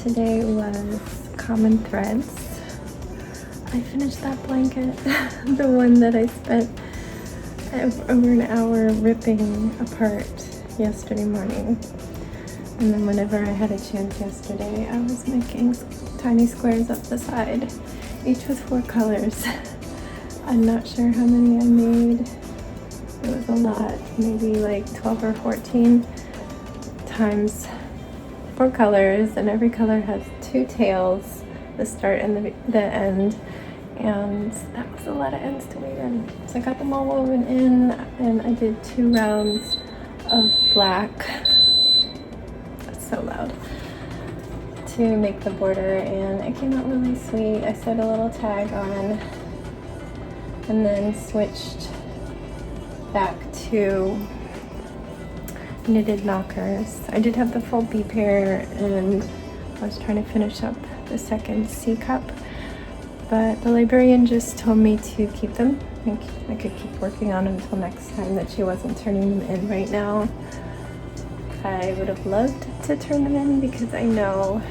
Today was Common Threads. I finished that blanket, the one that I spent over an hour ripping apart yesterday morning. And then whenever I had a chance yesterday, I was making tiny squares up the side, each with 4 colors. I'm not sure how many I made. It was a lot, maybe like 12 or 14 times 4 colors, and every color has 2 tails, the start and the end, and that was a lot of ends to weave in. So I got them all woven in, and I did 2 rounds of black, that's so loud, to make the border, and it came out really sweet. I sewed a little tag on and then switched back to knitted knockers. I did have the full bee pair, and I was trying to finish up the second C cup, but the librarian just told me to keep them. I could keep working on them until next time, that she wasn't turning them in right now. I would have loved to turn them in because I know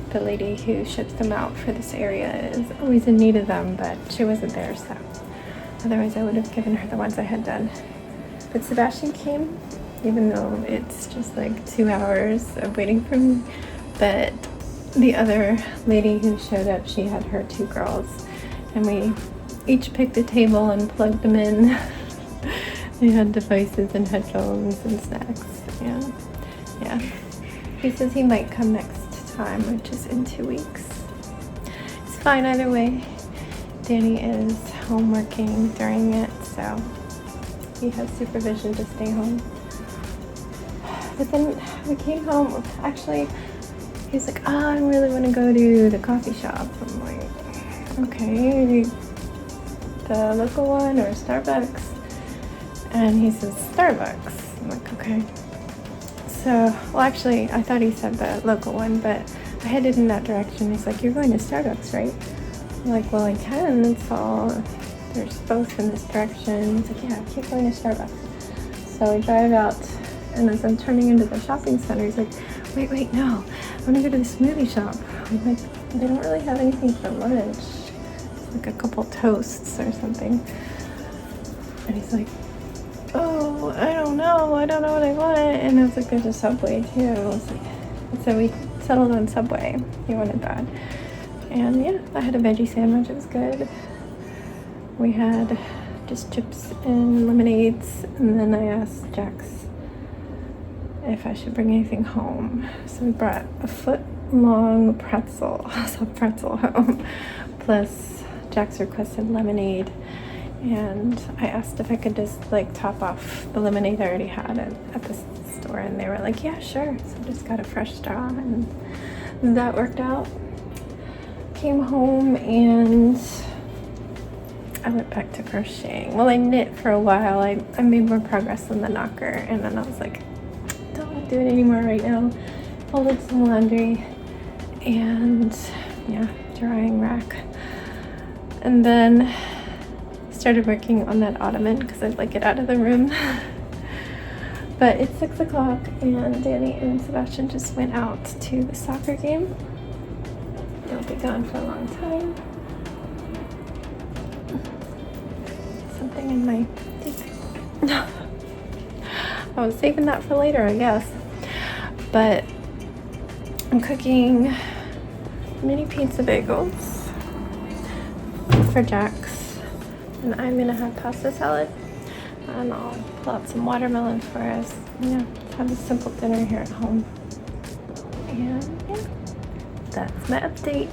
the lady who ships them out for this area is always in need of them, but she wasn't there, so otherwise I would have given her the ones I had done. But Sebastian came, even though it's just like 2 hours of waiting for me. But the other lady who showed up, she had her 2 girls, and we each picked a table and plugged them in. They had devices and headphones and snacks, and yeah. He says he might come next time, which is in 2 weeks. It's fine either way. Danny is home working during it, so he has supervision to stay home. But then we came home, actually, he's like, oh, I really want to go to the coffee shop. I'm like, okay, the local one or Starbucks? And he says, Starbucks. I'm like, okay. So, well, actually, I thought he said the local one, but I headed in that direction. He's like, you're going to Starbucks, right? I'm like, well, I can. It's all, there's both in this direction. He's like, yeah, keep going to Starbucks. So we drive out, and as I'm turning into the shopping center, he's like, wait, no, I want to go to the smoothie shop. I'm like, they don't really have anything for lunch. It's like a couple toasts or something. And he's like, oh, I don't know what I want. And I was like, there's a Subway too. So we settled on Subway. He wanted that. And yeah, I had a veggie sandwich, it was good. We had just chips and lemonades, and then I asked Jax if I should bring anything home. So we brought a foot-long pretzel, home, plus Jax requested lemonade, and I asked if I could just like top off the lemonade I already had at the store, and they were like, yeah, sure. So I just got a fresh straw, and that worked out. Came home and I went back to crocheting. Well, I knit for a while. I made more progress on the knocker, and then I was like, don't do it anymore right now. Folded some laundry, and yeah, drying rack. And then started working on that ottoman because I'd like it out of the room. But it's 6 o'clock, and Danny and Sebastian just went out to the soccer game. They'll be gone for a long time. Something in my teeth. I was saving that for later, I guess. But I'm cooking mini pizza bagels for Jax, and I'm gonna have pasta salad, and I'll pull out some watermelon for us. Yeah, have a simple dinner here at home. And yeah, that's my update.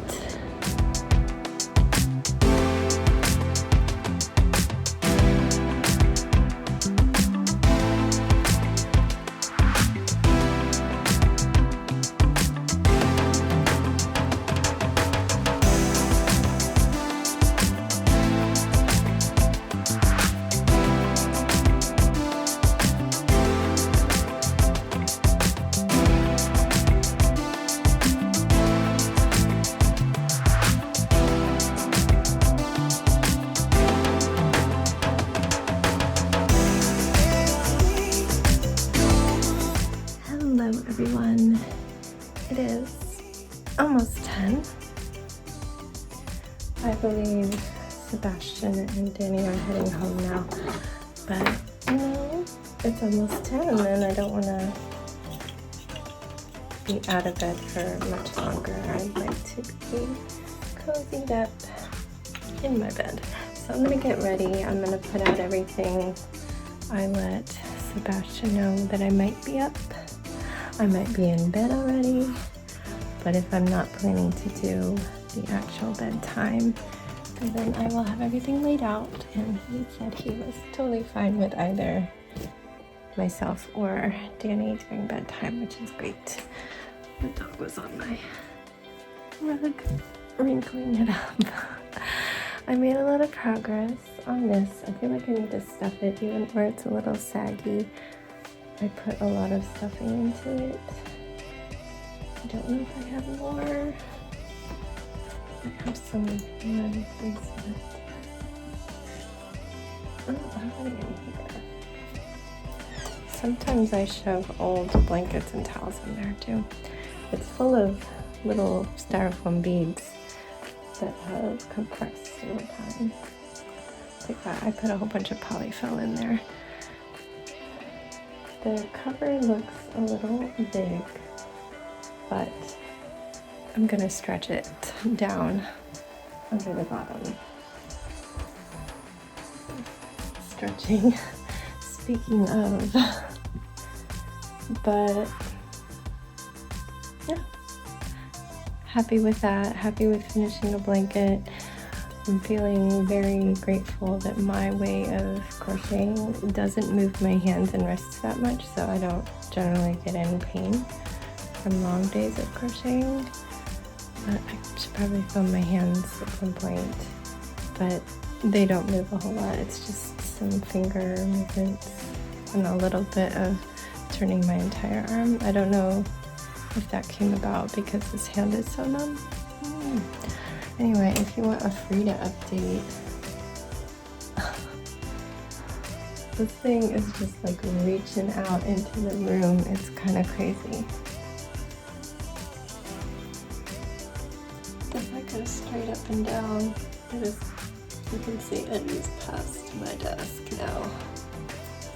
Hello everyone, it is almost 10. I believe Sebastian and Danny are heading home now, but you know, it's almost 10 and I don't want to be out of bed for much longer. I'd like to be cozied up in my bed. So I'm gonna get ready. I'm gonna put out everything. I let Sebastian know that I might be up. I might be in bed already, but if I'm not planning to do the actual bedtime, then I will have everything laid out. And he said he was totally fine with either myself or Danny doing bedtime, which is great. The dog was on my rug, wrinkling it up. I made a lot of progress on this. I feel like I need to stuff it even where it's a little saggy. I put a lot of stuffing into it. I don't know if I have more. I have some lemon things left. I don't have any in here. Sometimes I shove old blankets and towels in there too. It's full of little styrofoam beads that have compressed over time. Like that. I put a whole bunch of polyfill in there. The cover looks a little big, but I'm gonna stretch it down under the bottom. Stretching, speaking of, but yeah, happy with that, happy with finishing the blanket. I'm feeling very grateful that my way of crocheting doesn't move my hands and wrists that much, so I don't generally get any pain from long days of crocheting. But I should probably film my hands at some point, but they don't move a whole lot. It's just some finger movements and a little bit of turning my entire arm. I don't know if that came about because this hand is so numb. Anyway, if you want a Frida update, this thing is just like reaching out into the room. It's kind of crazy. If I go straight up and down, you can see it is past my desk now.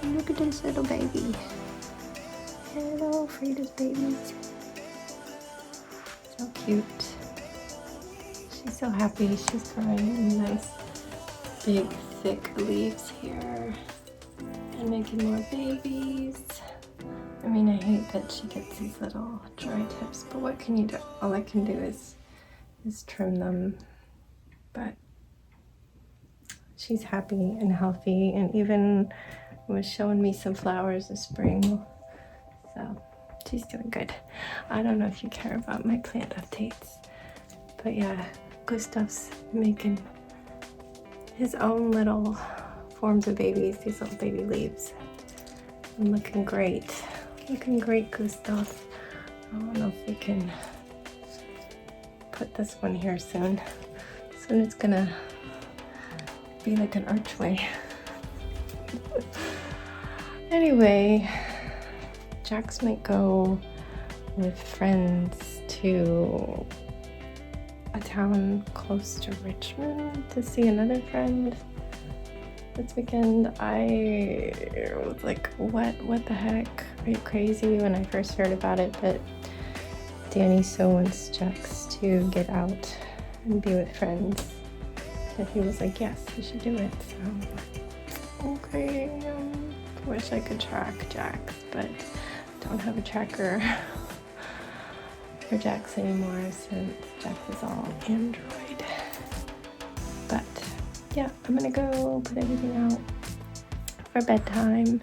And look at this little baby. Hello, Frida's babies. So cute. She's so happy. She's growing nice, big, thick leaves here and making more babies. I mean, I hate that she gets these little dry tips, but what can you do? All I can do is trim them. But she's happy and healthy, and even was showing me some flowers this spring. So she's doing good. I don't know if you care about my plant updates, but yeah, Gustav's making his own little forms of babies, these little baby leaves. And looking great. Looking great, Gustav. I don't know if we can put this one here soon. Soon it's gonna be like an archway. Anyway, Jax might go with friends to a town close to Richmond to see another friend this weekend. I was like, what the heck? Are you crazy when I first heard about it? But Danny so wants Jax to get out and be with friends that he was like, yes, we should do it. So, okay, wish I could track Jax, but don't have a tracker for Jax anymore since Jax is all Android. But yeah, I'm gonna go put everything out for bedtime,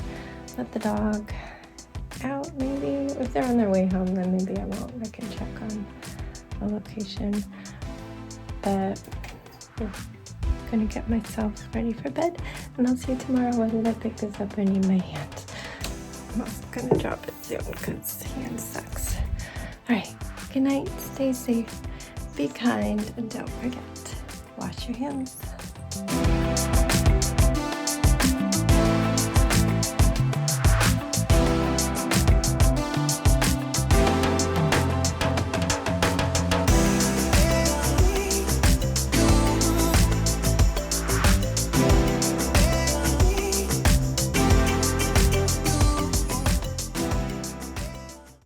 let the dog out maybe. If they're on their way home, then maybe I won't. I can check on the location. But yeah, gonna get myself ready for bed, and I'll see you tomorrow whether I pick this up or need my hand. I'm also gonna drop it soon because hand sucks. Alright, good night, stay safe, be kind, and don't forget, wash your hands.